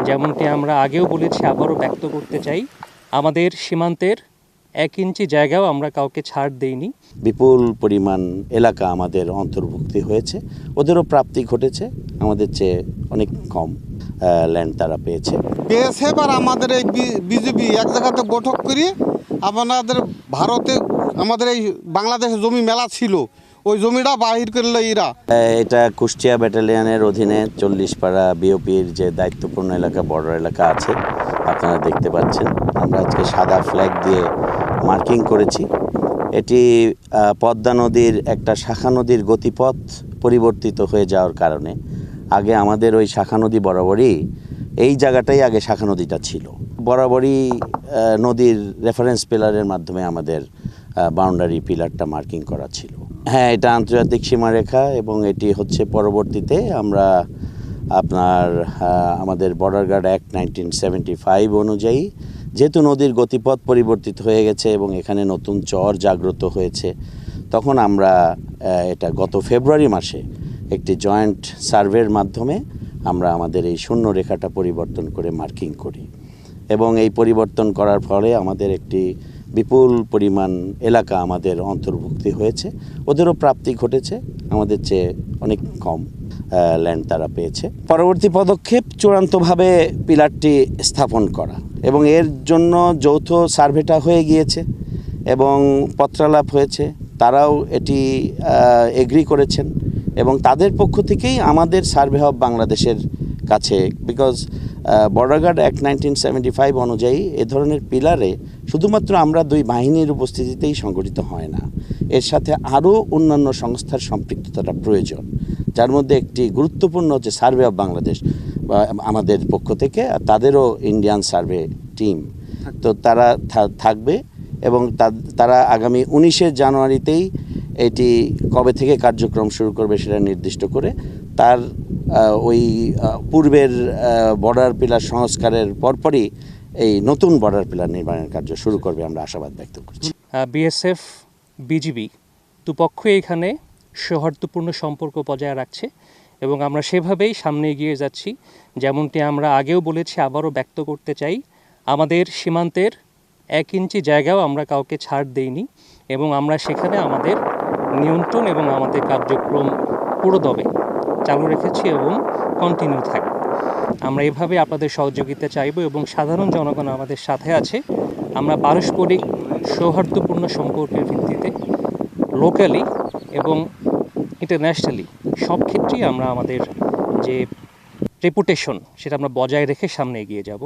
যেমনটি আমরা আগেও বলেছি, আবারও ব্যক্ত করতে চাই, আমাদের সীমান্তের 1 ইঞ্চি জায়গাও আমরা কাউকে ছাড় দেইনি। বিপুল পরিমাণ এলাকা আমাদের অন্তর্ভুক্তি হয়েছে, ওদেরও প্রাপ্তি ঘটেছে, আমাদের চেয়ে অনেক কম ল্যান্ড তারা পেয়েছে। বিএসএফ আর আমাদের এই বিজেপি এক জায়গাতে বৈঠক করি, আপনাদের ভারতে আমাদের এই বাংলাদেশে জমি মেলা ছিল, ওই জমিটা বাহির করলো এরা। এটা কুষ্টিয়া ব্যাটালিয়নের অধীনে 40 পাড়া বিওপির যে দায়িত্বপূর্ণ এলাকা, বর্ডার এলাকা আছে, আপনারা দেখতে পাচ্ছেন। আমরা আজকে সাদা ফ্ল্যাগ দিয়ে মার্কিং করেছি। এটি পদ্মা নদীর একটা শাখা নদীর গতিপথ পরিবর্তিত হয়ে যাওয়ার কারণে আগে আমাদের ওই শাখা নদী বরাবরই এই জায়গাটাই আগে শাখা নদীটা ছিল, বরাবরই নদীর রেফারেন্স পিলারের মাধ্যমে আমাদের বাউন্ডারি পিলারটা মার্কিং করা ছিল। হ্যাঁ, এটা আন্তর্জাতিক সীমারেখা এবং এটি হচ্ছে পরবর্তীতে আমরা আমাদের বর্ডার গার্ড অ্যাক্ট 1975 অনুযায়ী, যেহেতু নদীর গতিপথ পরিবর্তিত হয়ে গেছে এবং এখানে নতুন চর জাগ্রত হয়েছে, তখন আমরা এটা গত ফেব্রুয়ারি মাসে একটি জয়েন্ট সার্ভের মাধ্যমে আমরা আমাদের এই শূন্য রেখাটা পরিবর্তন করে মার্কিং করি এবং এই পরিবর্তন করার ফলে আমাদের একটি বিপুল পরিমাণ এলাকা আমাদের অন্তর্ভুক্তি হয়েছে, ওদেরও প্রাপ্তি ঘটেছে, আমাদের চেয়ে অনেক কম ল্যান্ড তারা পেয়েছে। পরবর্তী পদক্ষেপ চূড়ান্তভাবে পিলারটি স্থাপন করা এবং এর জন্য যৌথ সার্ভেটা হয়ে গিয়েছে এবং পত্রালাপ হয়েছে, তারাও এটি এগ্রি করেছেন এবং তাদের পক্ষ থেকেই আমাদের সার্ভে অফ বাংলাদেশের কাছে, বিকজ বর্ডার গার্ড অ্যাক্ট 1975 অনুযায়ী এ ধরনের পিলারে শুধুমাত্র আমরা 2 বাহিনীর উপস্থিতিতেই সংগঠিত হয় না, এর সাথে আরও অন্যান্য সংস্থার সম্পৃক্ততাটা প্রয়োজন, যার মধ্যে একটি গুরুত্বপূর্ণ হচ্ছে সার্ভে অফ বাংলাদেশ আমাদের পক্ষ থেকে, আর তাদেরও ইন্ডিয়ান সার্ভে টিম, তো তারা থাকবে এবং তারা আগামী 19 জানুয়ারিতেই এটি কবে থেকে কার্যক্রম শুরু করবে সেটা নির্দিষ্ট করে তার ওই পূর্বের বর্ডার পিলার সংস্কারের পরপরই এই নতুন বর্ডার পিলার নির্মাণের কার্য শুরু করবে, আমরা আশাবাদ ব্যক্ত করছি। বিএসএফ বিজিবি দুপক্ষই এখানে সৌহার্দ্যপূর্ণ সম্পর্ক বজায় রাখছে এবং আমরা সেভাবেই সামনে এগিয়ে যাচ্ছি। যেমনটি আমরা আগেও বলেছি, আবারও ব্যক্ত করতে চাই, আমাদের সীমান্তের 1 ইঞ্চি জায়গাও আমরা কাউকে ছাড় দেইনি এবং আমরা সেখানে আমাদের নিয়ন্ত্রণ এবং আমাদের কার্যক্রম পুরোদমে চালু রেখেছি এবং কন্টিনিউ থাকবে। আমরা এভাবে আপনাদের সহযোগিতা চাইব এবং সাধারণ জনগণ আমাদের সাথে আছে। আমরা পারস্পরিক সৌহার্দ্যপূর্ণ সম্পর্কের ভিত্তিতে লোকালি এবং ইন্টারন্যাশনালি সব ক্ষেত্রেই আমরা আমাদের যে রেপুটেশন সেটা আমরা বজায় রেখে সামনে এগিয়ে যাব।